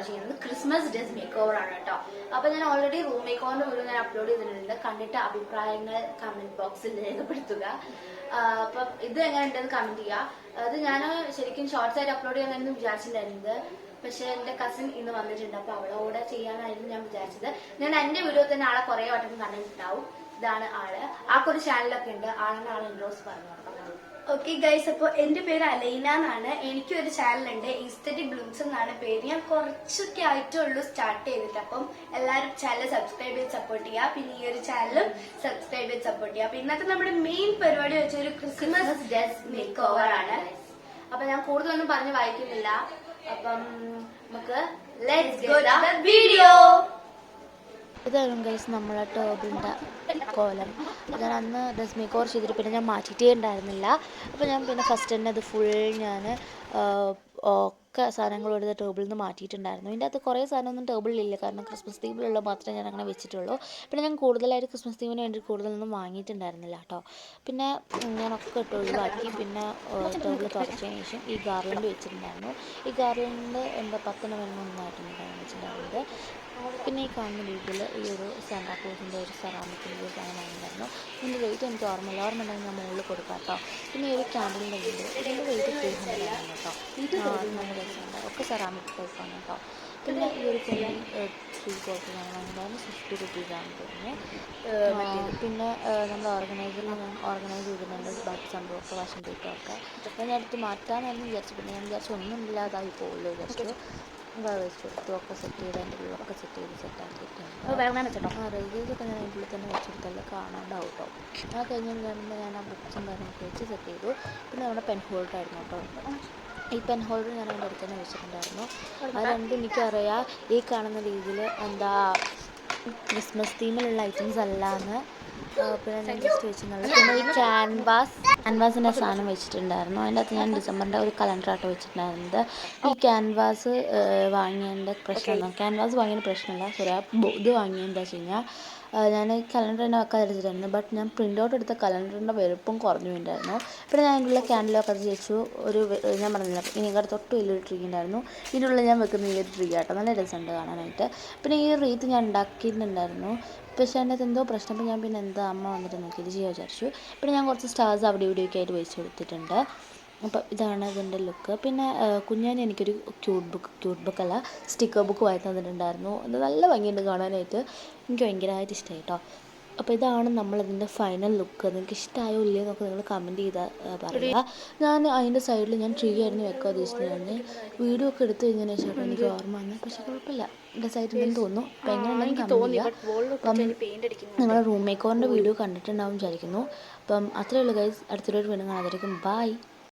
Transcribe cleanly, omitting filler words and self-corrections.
ചെയ്യുന്നത് Christmas dress make over ആണ് കേട്ടോ. അപ്പൊ ഞാൻ ഓൾറെഡി റൂം മേക്ക് ഓവറിന്റെ വീഡിയോ ഞാൻ അപ്ലോഡ് ചെയ്തിട്ടുണ്ട്. കണ്ടിട്ട് അഭിപ്രായങ്ങൾ കമന്റ് ബോക്സിൽ രേഖപ്പെടുത്തുക. അപ്പം ഇത് എങ്ങനെ ഉണ്ടെന്ന് കമന്റ് ചെയ്യുക. അത് ഞാൻ ശരിക്കും ഷോർട്സ് ആയിട്ട് അപ്ലോഡ് ചെയ്യാനായിരുന്നു വിചാരിച്ചിട്ടുണ്ടായിരുന്നത്. പക്ഷെ എന്റെ കസിൻ ഇന്ന് വന്നിട്ടുണ്ട്. അപ്പൊ അവളോടെ ചെയ്യാനായിരുന്നു ഞാൻ വിചാരിച്ചത്. ഞാൻ എന്റെ വീഡിയോ തന്നെ ആളെ കുറെ വട്ടം കണ്ടിട്ടുണ്ടാവും. ഇതാണ് ആള്. ആൾക്കൊരു ചാനലൊക്കെ ഉണ്ട്. ആളാണ് ആൾ ഇൻട്രോസ് പറഞ്ഞു. ഓക്കെ ഗൈസ്, അപ്പോൾ എൻ്റെ പേര് അലൈന എന്നാണ്. എനിക്കൊരു ചാനലുണ്ട്, ഈസ്തറ്റിക് ബ്ലൂംസ് എന്നാണ് പേര്. ഞാൻ കുറച്ചൊക്കെ ആയിട്ടുള്ളൂ സ്റ്റാർട്ട് ചെയ്തിട്ട്. അപ്പം എല്ലാവരും ചാനൽ സബ്സ്ക്രൈബ് ചെയ്ത് സപ്പോർട്ട് ചെയ്യുക. പിന്നെ ഈ ഒരു ചാനലും സബ്സ്ക്രൈബ് ചെയ്ത് സപ്പോർട്ട് ചെയ്യുക. അപ്പൊ ഇന്നത്തെ നമ്മുടെ മെയിൻ പരിപാടി വെച്ചൊരു ക്രിസ്മസ് ഡ്രസ് മേക്ക് ഓവർ ആണ്. അപ്പൊ ഞാൻ കൂടുതലൊന്നും പറഞ്ഞ് വായിക്കുന്നില്ല. അപ്പം നമുക്ക് let's go to the video. ഇതായിരുന്നു ഗൈസ് നമ്മളെ ടേബിളിൻ്റെ കോലം. ഞാൻ അന്ന് ഡ്രസ് മേക്ക് ഓവർ ചെയ്തിട്ട് പിന്നെ ഞാൻ മാറ്റിയിട്ടേ ഉണ്ടായിരുന്നില്ല. അപ്പോൾ ഞാൻ പിന്നെ ഫസ്റ്റ് തന്നെ അത് ഫുൾ ഞാൻ ഒക്കെ സാധനങ്ങളും എടുത്ത് ടേബിളിൽ നിന്ന് മാറ്റിയിട്ടുണ്ടായിരുന്നു. ഇതിൻ്റെ അകത്ത് കുറേ സാധനമൊന്നും ടേബിളിലില്ല, കാരണം ക്രിസ്മസ് തീമിലുള്ള മാത്രമേ ഞാൻ അങ്ങനെ വെച്ചിട്ടുള്ളൂ. പിന്നെ ഞാൻ കൂടുതലായിട്ട് ക്രിസ്മസ് തീമിന് വേണ്ടി കൂടുതലൊന്നും വാങ്ങിയിട്ടുണ്ടായിരുന്നില്ല കേട്ടോ. പിന്നെ ഞാനൊക്കെ ഇട്ട് ഒഴിവാക്കി. പിന്നെ ടേബിൾ തുറച്ചതിന് ശേഷം ഈ ഗാർലൻഡ് വെച്ചിട്ടുണ്ടായിരുന്നു. ഈ ഗാർലൻഡ് എൻ്റെ 10 ഒന്നായിട്ടുണ്ടായിരുന്നു വെച്ചിട്ടുണ്ടായിരുന്നത്. പിന്നെ ഈ കാണുന്ന രീതിയിൽ ഈ ഒരു സാന്റാക്ലോസിൻ്റെ ഒരു സെറാമിക്കിൻ്റെ ഒരു സാധനം വാങ്ങിയിട്ടുണ്ടായിരുന്നു. ഇതിൻ്റെ വെയിറ്റ് എനിക്ക് ഓർമ്മയില്ല ഉണ്ടെങ്കിൽ ഞാൻ മുകളിൽ കൊടുക്കാം കേട്ടോ. പിന്നെ ഈ ഒരു ക്യാൻഡിലിൻ്റെ വീട് ഇതിൻ്റെ വെയിറ്റ് 300 ആണ് കേട്ടോ. നല്ല രസമുണ്ട്. ഒക്കെ സെറാമിക് ടൈപ്പാണ് കേട്ടോ. പിന്നെ ഈ ഒരു കുഞ്ഞി 3 ബോട്ടിൽ ഞാൻ വാങ്ങിയിട്ടുണ്ടായിരുന്നു. 50 റുപ്പീസാണ് തോന്നുന്നു. പിന്നെ നമ്മൾ ഓർഗനൈസറിൽ ഞാൻ ഓർഗനൈസ് ചെയ്തിട്ടുണ്ട് ബാക്കി സംഭവമൊക്കെ വാഷിംഗ് പേപ്പറൊക്കെ. ഞാൻ എടുത്ത് മാറ്റാമെന്നായിരുന്നു വിചാരിച്ചു. പിന്നെ ഞാൻ വിചാരിച്ചു ഒന്നും ഇല്ലാതായി പോകുമല്ലോ വിചാരിച്ചു. വെച്ച് കൊടുത്തു. ഒക്കെ സെറ്റ് ചെയ്ത് അതിൻ്റെ ഉള്ളിലൊക്കെ സെറ്റാക്കിയിട്ടുണ്ട്. റേഡിയോസൊക്കെ ഞാൻ അതിൻ്റെ ഉള്ളിൽ തന്നെ വെച്ചെടുത്തല്ലേ കാണാണ്ടാവും കേട്ടോ. ആ കഴിഞ്ഞ് ഞാൻ ആ ബുക്സും കാര്യങ്ങളൊക്കെ വെച്ച് സെറ്റ് ചെയ്തു. പിന്നെ നമ്മുടെ പെൻ ഹോൾഡർ ആയിരുന്നു കേട്ടോ. ഈ പെൻ ഹോൾഡർ ഞാൻ അതിൻ്റെ അടുത്ത് തന്നെ വെച്ചിട്ടുണ്ടായിരുന്നു. അത് രണ്ടും എനിക്കറിയാം ഈ കാണുന്ന രീതിയിൽ എന്താ ക്രിസ്മസ് തീമിലുള്ള ഐറ്റംസ് അല്ലാന്ന്. പിന്നെ ഞാൻ ജസ്റ്റ് വെച്ചിട്ടുള്ളത്. പിന്നെ ഈ ക്യാൻവാസിൻ്റെ സാധനം വെച്ചിട്ടുണ്ടായിരുന്നു. അതിൻ്റെ അകത്ത് ഞാൻ ഡിസംബറിൻ്റെ ഒരു കലണ്ടറാട്ടോ വെച്ചിട്ടുണ്ടായിരുന്നത്. ഈ ക്യാൻവാസ് വാങ്ങിയതിൻ്റെ പ്രശ്നമൊന്നും ക്യാൻവാസ് വാങ്ങിയതിൻ്റെ പ്രശ്നമില്ല. സോറി, ഇത് വാങ്ങിയത് എന്താ വെച്ച് കഴിഞ്ഞാൽ ഞാൻ കലണ്ടർ തന്നെ വെക്കാൻ വെച്ചിട്ടുണ്ടായിരുന്നു. ബട്ട് ഞാൻ പ്രിൻ്റ് ഔട്ട് എടുത്ത കലണ്ടറിൻ്റെ വലുപ്പം കുറഞ്ഞു ഉണ്ടായിരുന്നു. പിന്നെ ഞാൻ അതിൻ്റെ ഉള്ള ക്യാൻഡിലൊക്കെ അത് വെച്ചു. ഒരു ഞാൻ പറഞ്ഞില്ല ഇനിക്കടെ തൊട്ട് വലിയൊരു ട്രീ ഉണ്ടായിരുന്നു. ഇതിൻ്റെ ഉള്ളിൽ ഞാൻ വെക്കുന്ന ഈ ഒരു ട്രീ ആട്ടോ. നല്ല രസമുണ്ട് കാണാനായിട്ട്. പിന്നെ ഈ റീത്ത് ഞാൻ ഉണ്ടാക്കിയിട്ടുണ്ടായിരുന്നു. പക്ഷേ അതിൻ്റെ അകത്ത് എന്തോ പ്രശ്നം. അപ്പോൾ ഞാൻ പിന്നെ എന്താ അമ്മ വന്നിട്ട് നോക്കിയിട്ട് ചെയ്യാൻ വിചാരിച്ചു. പിന്നെ ഞാൻ കുറച്ച് സ്റ്റാർസ് അവിടെ ഇവിടെയൊക്കെ ആയിട്ട് വെച്ച് കൊടുത്തിട്ടുണ്ട്. അപ്പോൾ ഇതാണ് ഇതിൻ്റെ ലുക്ക്. പിന്നെ കുഞ്ഞാൻ എനിക്കൊരു ക്യൂട്ട് ബുക്കല്ല സ്റ്റിക്കർ ബുക്ക് വാങ്ങി തന്നിട്ടുണ്ടായിരുന്നു. അത് നല്ല ഭംഗിയുണ്ട് കാണാനായിട്ട്. എനിക്ക് ഭയങ്കരമായിട്ട് ഇഷ്ടമായി കേട്ടോ. അപ്പോൾ ഇതാണ് നമ്മളതിൻ്റെ ഫൈനൽ ലുക്ക്. നിങ്ങൾക്ക് ഇഷ്ടമായോ ഇല്ലയോ എന്നൊക്കെ നിങ്ങൾ കമൻറ്റ് ചെയ്താൽ പറയുക. ഞാൻ അതിൻ്റെ സൈഡിൽ ഞാൻ ട്രീ ആയിരുന്നു വെക്കാൻ ഉദ്ദേശിച്ചിട്ടുണ്ടായിരുന്നു. വീഡിയോ ഒക്കെ എടുത്തു കഴിഞ്ഞതിന് ശേഷം എനിക്ക് ഓർമ്മ വന്നു. പക്ഷേ കുഴപ്പമില്ല, രസമായിട്ടുണ്ടെന്ന് തോന്നുന്നു. അപ്പോൾ എങ്ങനെയുണ്ടെങ്കിൽ കമൻറ്റ് ചെയ്യുക. അപ്പം നിങ്ങളുടെ റൂം മേക്ക് ഓവറിൻ്റെ വീഡിയോ കണ്ടിട്ടുണ്ടാവും വിചാരിക്കുന്നു. അപ്പം അത്രയേ ഉള്ളൂ ഗൈസ്. അടുത്തൊരു വീണ്ടും കാണാതിരിക്കും. ബൈ.